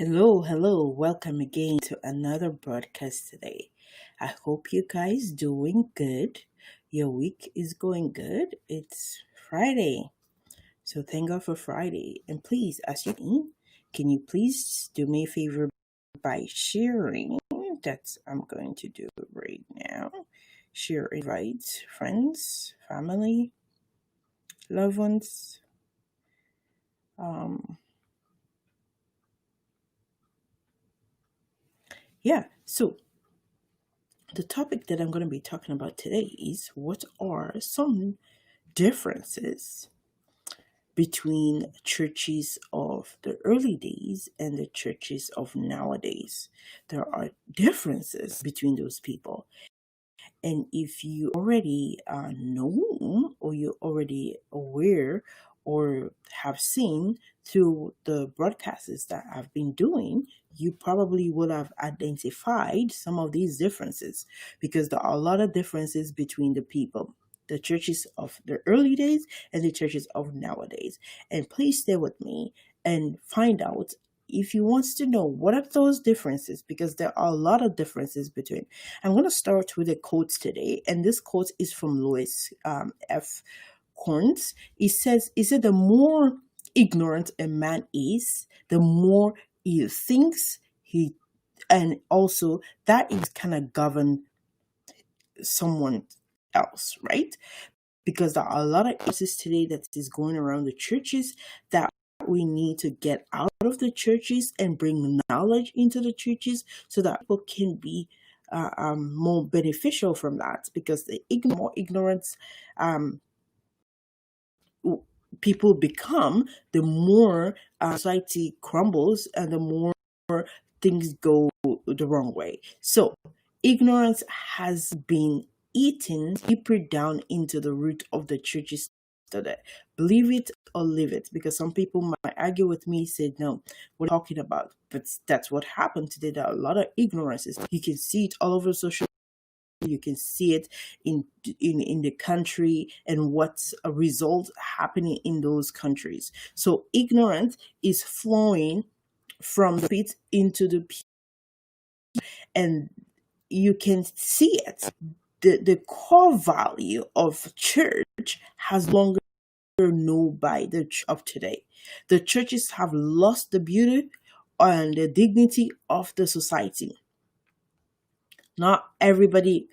Hello, hello. Welcome again to another broadcast today. I hope you guys doing good. Your week is going good. It's Friday. So thank God for Friday. And please, as you in, can you please do me a favor by sharing? That's I'm going to do right now. Share invite friends, family, loved ones. Um yeah. So the topic that I'm going to be talking about today is what are some differences between churches of the early days and the churches of nowadays. There are differences between those people. And if you already know or you're already aware or have seen through the broadcasts that I've been doing, you probably would have identified some of these differences because there are a lot of differences between the people, the churches of the early days and the churches of nowadays. And please stay with me and find out if you want to know what are those differences, because there are a lot of differences between. I'm going to start with a quote today, and this quote is from Louis F. Corns. He said, the more ignorant a man is, the more he thinks he, and also that is kind of govern someone else, right? Because there are a lot of issues today that is going around the churches that we need to get out of the churches and bring knowledge into the churches so that people can be more beneficial from that, because the more ignorance um, people become, the more society crumbles and the more things go the wrong way. So ignorance has been eaten deeper down into the root of the churches today. Believe it or leave it, because some people might argue with me, say no, we're talking about, but that's what happened today. There are a lot of ignorances. You can see it all over social. You can see it in the country and what's a result happening in those countries. So ignorance is flowing from the pit into the pit, and you can see it. The core value of church has longer known by the church of today. The churches have lost the beauty and the dignity of the society. Not everybody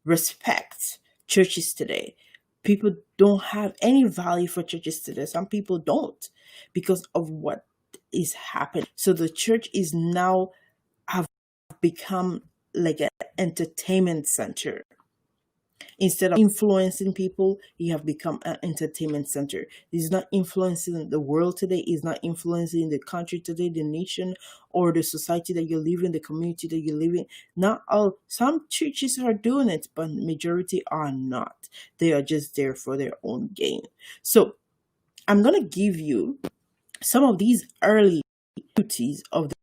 respects churches today. People don't have any value for churches today. Some people don't, because of what is happening. So the church is now have become like an entertainment center. Instead of influencing people, you have become an entertainment center. It's not influencing the world today, it's not influencing the country today, the nation, or the society that you live in, the community that you live in. Not all, some churches are doing it, but majority are not. They are just there for their own gain. So I'm gonna give you some of these early beauties of the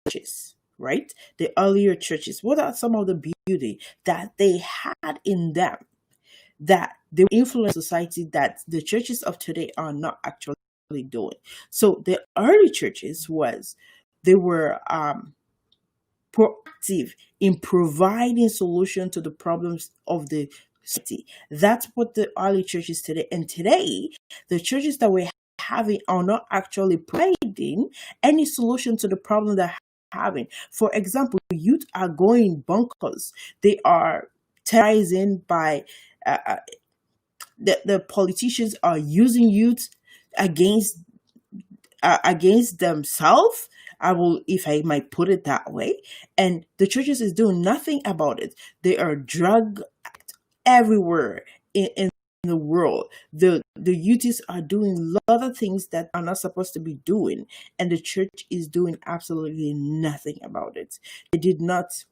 churches, right? The earlier churches. What are some of the beauty that they had in them that they influence society that the churches of today are not actually doing? So the early churches was they were proactive in providing solution to the problems of the city. That's what the early churches today. And today, the churches that we're having are not actually providing any solution to the problem they're having. For example, youth are going bonkers. They are terrorizing by the politicians are using youth against against themselves. I will, if I might put it that way. And the churches is doing nothing about it. They are drug everywhere in the world. The youths are doing a lot of things that are not supposed to be doing, and the church is doing absolutely nothing about it. They did not.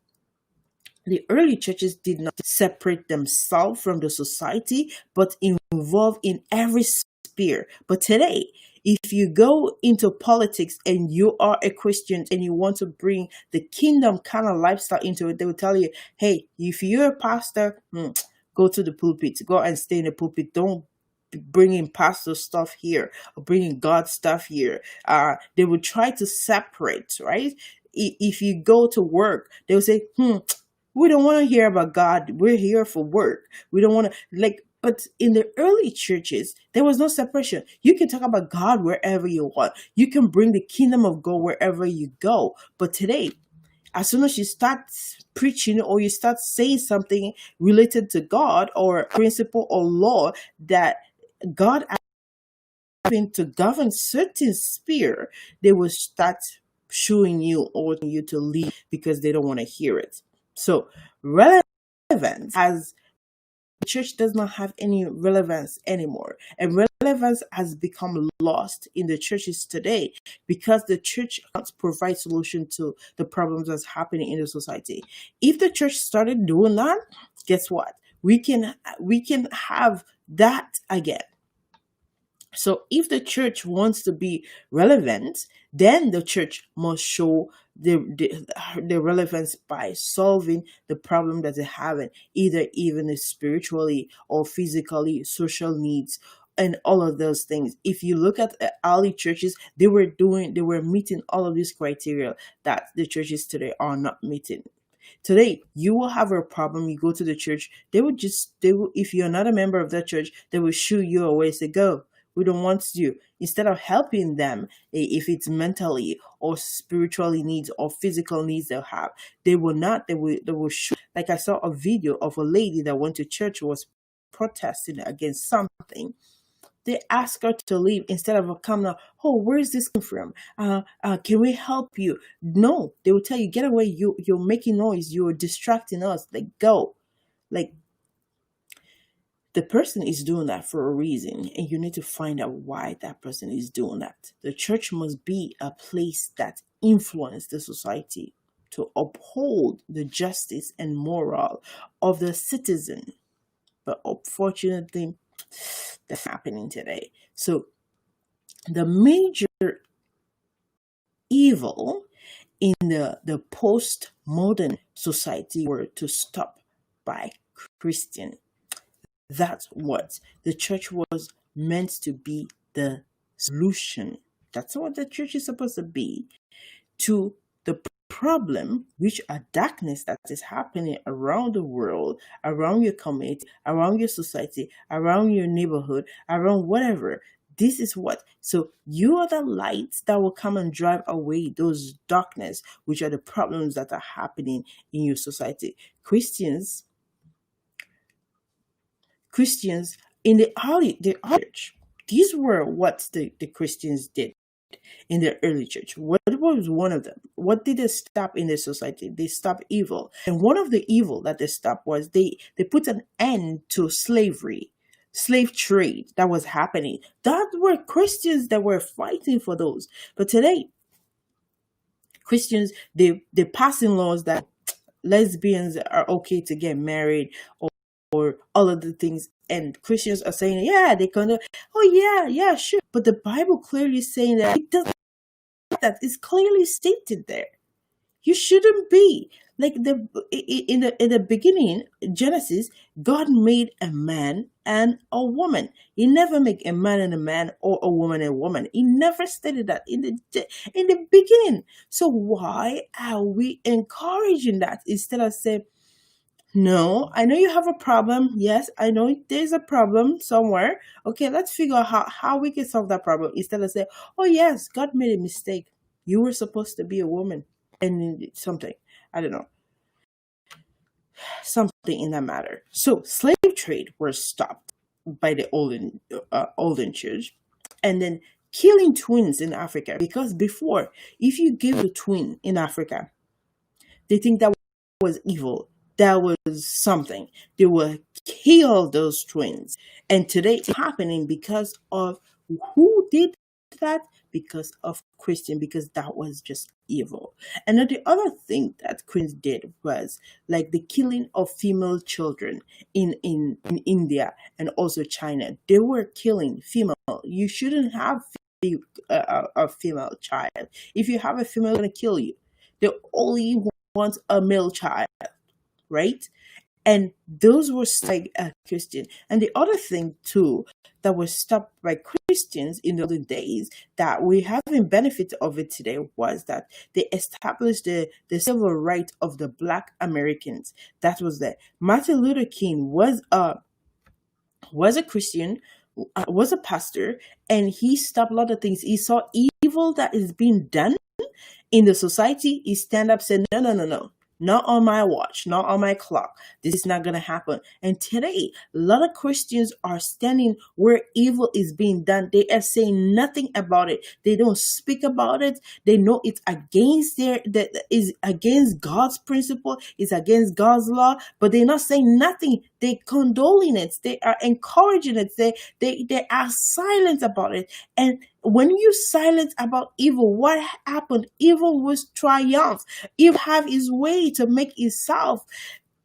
The early churches did not separate themselves from the society, but involved in every sphere. But today, if you go into politics and you are a Christian and you want to bring the kingdom kind of lifestyle into it, they will tell you, hey, if you're a pastor, go to the pulpit, go and stay in the pulpit. Don't bringing pastor stuff here or bringing God stuff here. They would try to separate, right? If you go to work, they will say, we don't want to hear about God. We're here for work. We don't want to, like, but in the early churches, there was no separation. You can talk about God wherever you want. You can bring the kingdom of God wherever you go. But today, as soon as you start preaching or you start saying something related to God or principle or law that God having to govern certain sphere, they will start showing you or you to leave because they don't want to hear it. So relevance has the church does not have any relevance anymore. And relevance has become lost in the churches today because the church can't provide solution to the problems that's happening in the society. If the church started doing that, guess what? We can have that again. So if the church wants to be relevant, then the church must show the relevance by solving the problem that they're having, either even spiritually or physically, social needs, and all of those things. If you look at early churches, they were meeting all of these criteria that the churches today are not meeting. Today, you will have a problem. You go to the church, if you're not a member of that church, they will shoo you away, say, go. We don't want you. Instead of helping them, if it's mentally or spiritually needs or physical needs they'll have, they will not. They will shoot. Like I saw a video of a lady that went to church, was protesting against something. They ask her to leave instead of coming up. Oh, where is this coming from? Can we help you? No, they will tell you, get away. You're making noise. You're distracting us. Like, go. Like, the person is doing that for a reason, and you need to find out why that person is doing that. The church must be a place that influences the society to uphold the justice and moral of the citizen. But unfortunately, that's happening today. So the major evil in the postmodern society were to stop by Christian. That's what the church was meant to be, the solution. That's what the church is supposed to be to the problem, which are darkness that is happening around the world, around your community, around your society, around your neighborhood, around whatever. This is what. So you are the lights that will come and drive away those darkness, which are the problems that are happening in your society. Christians in the early church, these were what the Christians did in the early church. What was one of them? What did they stop in the society? They stopped evil. And one of the evil that they stopped was they put an end to slavery, slave trade that was happening. That were Christians that were fighting for those. But today, Christians, they're passing laws that lesbians are okay to get married, or all of the things, and Christians are saying, yeah, they can do, oh yeah, sure. But the Bible clearly is saying that it doesn't. That is clearly stated there. You shouldn't be like in the beginning, Genesis. God made a man and a woman. He never made a man and a man or a woman and a woman. He never stated that in the beginning. So why are we encouraging that instead of saying, no, I know you have a problem. Yes, I know there's a problem somewhere. Okay, let's figure out how we can solve that problem instead of saying, oh, yes, God made a mistake. You were supposed to be a woman and something. I don't know. Something in that matter. So slave trade was stopped by the olden church. And then killing twins in Africa. Because before, if you give a twin in Africa, they think that was evil. That was something. They will kill those twins. And today it's happening because of who did that? Because of Christian, because that was just evil. And then the other thing that Queens did was like the killing of female children in India and also China. They were killing female. You shouldn't have a female child. If you have a female, they're going to kill you. They only want a male child, right? And those were like Christian. And the other thing too that was stopped by Christians in the olden days that we haven't benefit of it today was that they established the civil right of the Black Americans. That was there. Martin Luther King was a Christian, was a pastor, and he stopped a lot of things. He saw evil that is being done in the society. He stand up, said, no, no, no, no. Not on my watch, not on my clock. This is not going to happen. And today, a lot of Christians are standing where evil is being done. They are saying nothing about it. They don't speak about it. They know it's against that is against God's principle. It's against God's law. But they're not saying nothing. They condoling it. They are encouraging it. They are silent about it. And when you silent about evil, what happened? Evil was triumph. Evil have his way to make itself.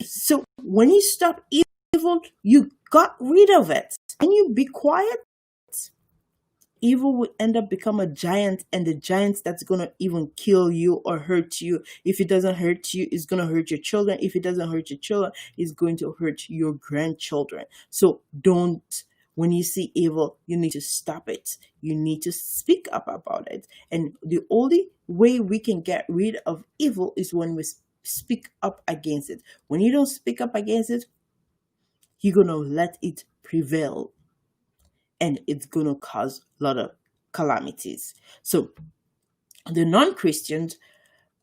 So when you stop evil, you got rid of it. And you be quiet, evil will end up become a giant, and the giant that's gonna even kill you or hurt you. If it doesn't hurt you, it's gonna hurt your children. If it doesn't hurt your children, it's going to hurt your grandchildren. So don't, when you see evil, you need to stop it. You need to speak up about it. And the only way we can get rid of evil is when we speak up against it. When you don't speak up against it, you're gonna let it prevail, and it's going to cause a lot of calamities. So the non-Christians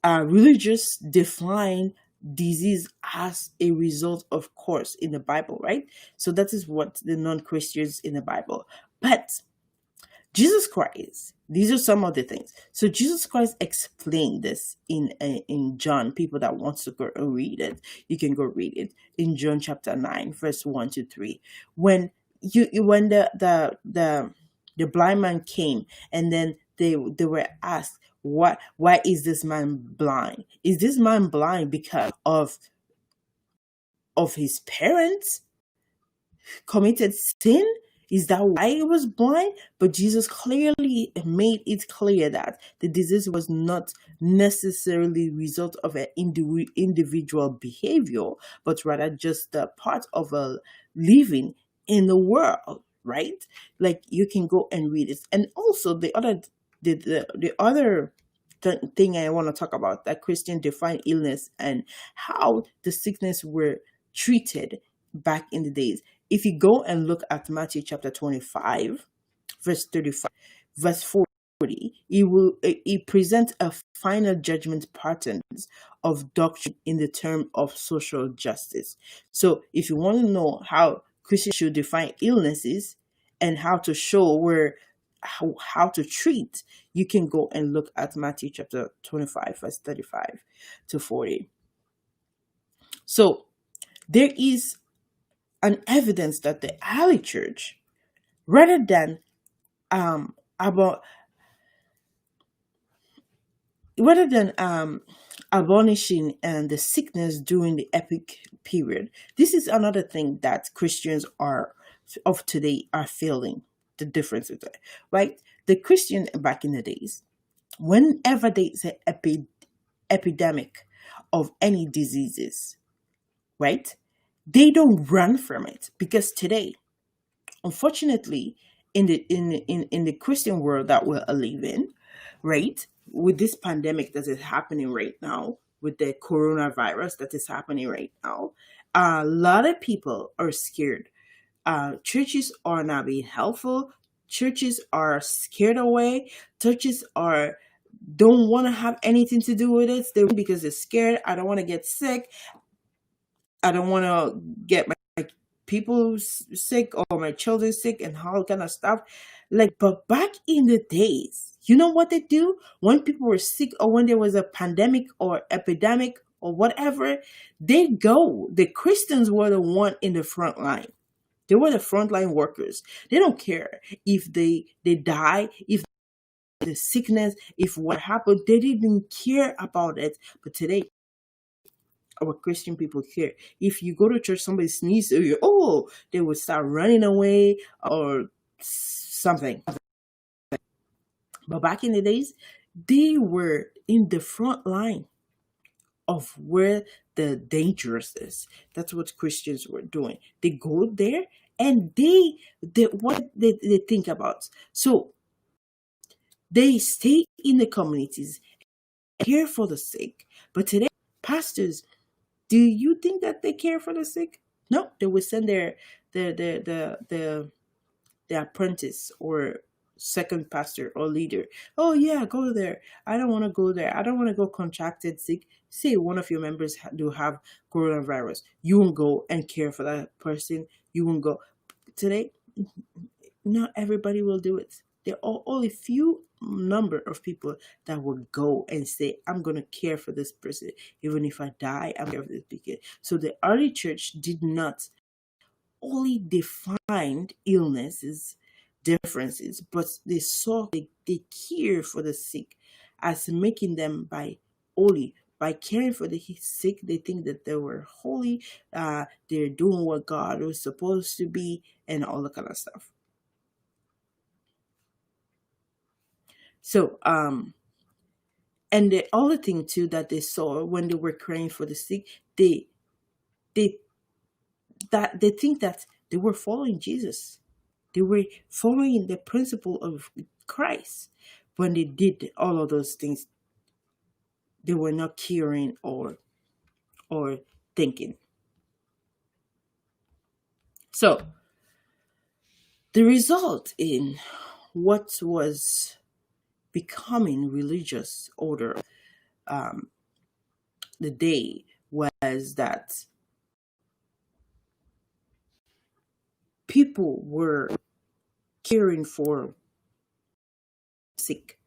are religious define disease as a result of course in the Bible, right? So that is what the non-Christians in the Bible. But Jesus Christ, these are some of the things. So Jesus Christ explained this in John. People that want to go and read it, you can go read it in John chapter 9, verse 1 to 3. When when the blind man came, and then they were asked, why is this man blind? Is this man blind because of his parents committed sin? Is that why he was blind? But Jesus clearly made it clear that the disease was not necessarily result of an individual behavior, but rather just the part of a living in the world, right? Like you can go and read it. And also the other thing I want to talk about, that Christian define illness and how the sickness were treated back in the days. If you go and look at Matthew chapter 25, verse 35, verse 40, it presents a final judgment patterns of doctrine in the term of social justice. So if you want to know how Christians should define illnesses and how to show how to treat, you can go and look at Matthew chapter 25, verse 35 to 40. So there is an evidence that the early church, rather than about rather than abolishing the sickness during the epic period, this is another thing that Christians are of today are failing. The difference with it, right? The Christian back in the days, whenever there is an epidemic of any diseases, right? They don't run from it, because today, unfortunately, in the Christian world that we're living, right, with this pandemic that is happening right now, with the coronavirus that is happening right now, a lot of people are scared. Churches are not being helpful. Churches are scared away. Churches are don't want to have anything to do with it. Because they're scared. I don't want to get sick. I don't want to get my people sick or my children sick and all kind of stuff. Like, but back in the days, you know what they do when people were sick or when there was a pandemic or epidemic or whatever? They go. The Christians were the one in the front line. They were the frontline workers. They don't care if they die, if the sickness, if what happened. They didn't care about it. But today, our Christian people care. If you go to church, somebody sneezes, they will start running away or something. But back in the days, they were in the front line of where the dangerousness. That's what Christians were doing. They go there and they what they think about. So they stay in the communities, care for the sick. But today, pastors, do you think that they care for the sick? No, they will send the apprentice or second pastor or leader. Oh yeah, go there. I don't want to go there. I don't want to go contracted sick. Say one of your members do have coronavirus. You won't go and care for that person. You won't go. Today, not everybody will do it. There are only few number of people that will go and say, I'm going to care for this person. Even if I die, I'm care for this person. So the early church did not only define illnesses, differences, but they saw they care for the sick as making them by holy. By caring for the sick, they think that they were holy, they're doing what God was supposed to be, and all that kind of stuff. So, and the other thing too that they saw when they were caring for the sick, they they they think that they were following Jesus. They were following the principle of Christ. When they did all of those things, they were not caring or thinking. So the result in what was becoming religious order the day was that people were caring for sick,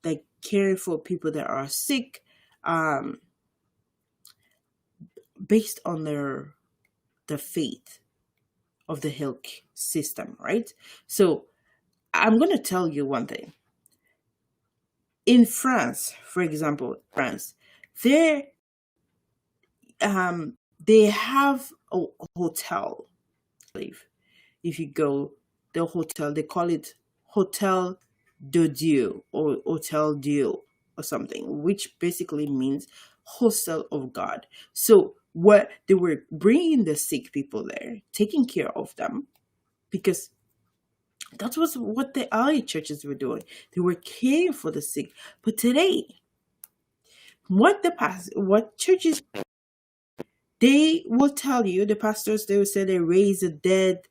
like caring for people that are sick, based on the faith of the health system, right? So I'm going to tell you one thing. In France, for example, France, there they have a hotel. If you go the hotel, they call it Hotel de Dieu or Hotel Dieu or something, which basically means hostel of God. So what they were bringing the sick people there, taking care of them, because that was what the early churches were doing. They were caring for the sick. But today, what churches, they will tell you, the pastors, they will say they raise the dead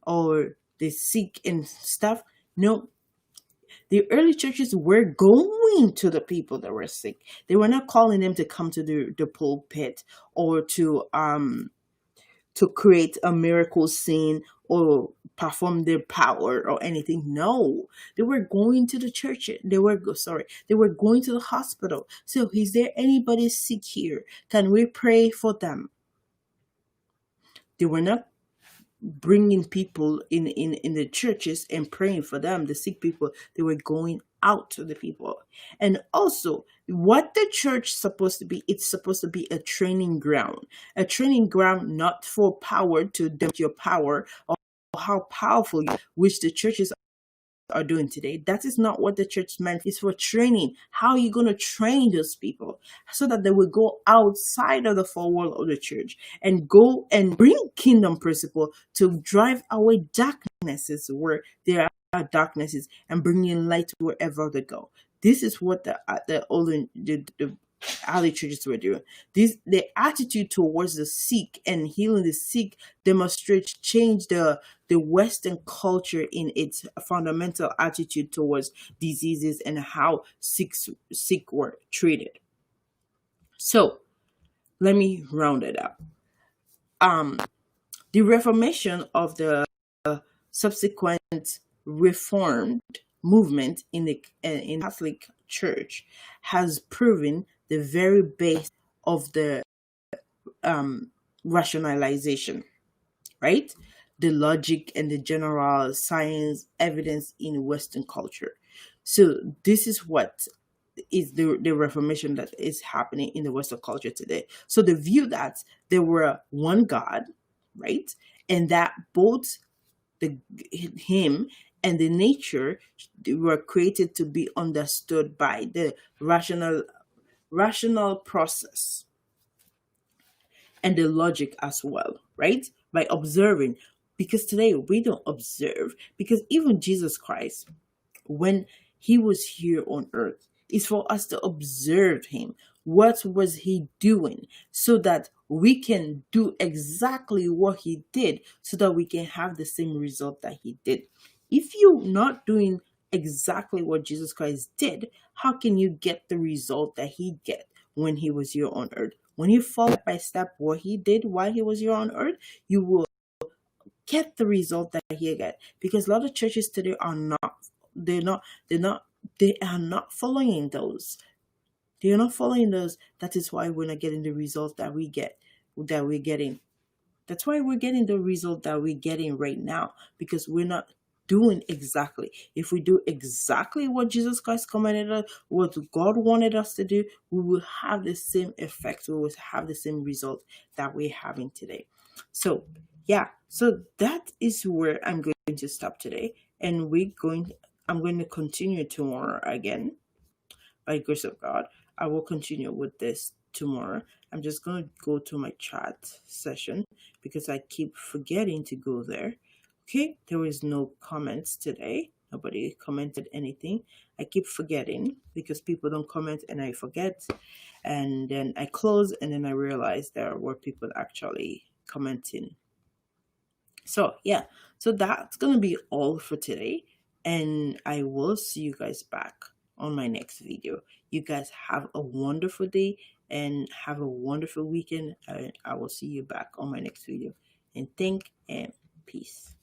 or the sick and stuff. No, the early churches were going to the people that were sick. They were not calling them to come to the pulpit or to create a miracle scene or perform their power or anything. No, they were going to the church. They were going to the hospital. So, is there anybody sick here? Can we pray for them? They were not bringing people in the churches and praying for them, the sick people. They were going out to the people. And also, what the church supposed to be, it's supposed to be a training ground, not for power to demonstrate your power or how powerful you are, which the churches are doing today. That is not what the church meant. It's for training. How are you going to train those people so that they will go outside of the four walls of the church and go and bring kingdom principle to drive away darknesses where there are darknesses and bringing light wherever they go. This is what the early churches were doing. The attitude towards the sick and healing the sick demonstrates change the Western culture in its fundamental attitude towards diseases and how sick were treated. So let me round it up. The Reformation of the subsequent Reformed movement in the Catholic Church has proven the very base of the rationalization, right? The logic and the general science evidence in Western culture. So this is what is the Reformation that is happening in the Western culture today. So the view that there were one God, right? And that both him and the nature were created to be understood by the rational process. and the logic as well, right? By observing. Because today we don't observe. Because even Jesus Christ, when he was here on earth, is for us to observe him. What was he doing? So that we can do exactly what he did, so that we can have the same result that he did. If you're not doing exactly what Jesus Christ did, how can you get the result that he get when he was here on earth? When you follow by step what he did while he was here on earth, you will get the result that he get. Because a lot of churches today are not, they're not, they're not, they are not following those. They are not following those. That is why we're not getting the results that we get, that we're getting. That's why we're getting the result that we're getting right now, because we're not doing exactly. If we do exactly what Jesus Christ commanded us, what God wanted us to do, we will have the same effect. We will have the same result that we're having today. So, yeah, so that is where I'm going to stop today. And I'm going to continue tomorrow again by the grace of God. I will continue with this tomorrow. I'm just going to go to my chat session because I keep forgetting to go there. Okay, there is no comments today. Nobody commented anything. I keep forgetting because people don't comment and I forget. And then I close and then I realize there were people actually commenting. So, yeah, so that's going to be all for today. And I will see you guys back on my next video. You guys have a wonderful day and have a wonderful weekend. I will see you back on my next video. And thank and peace.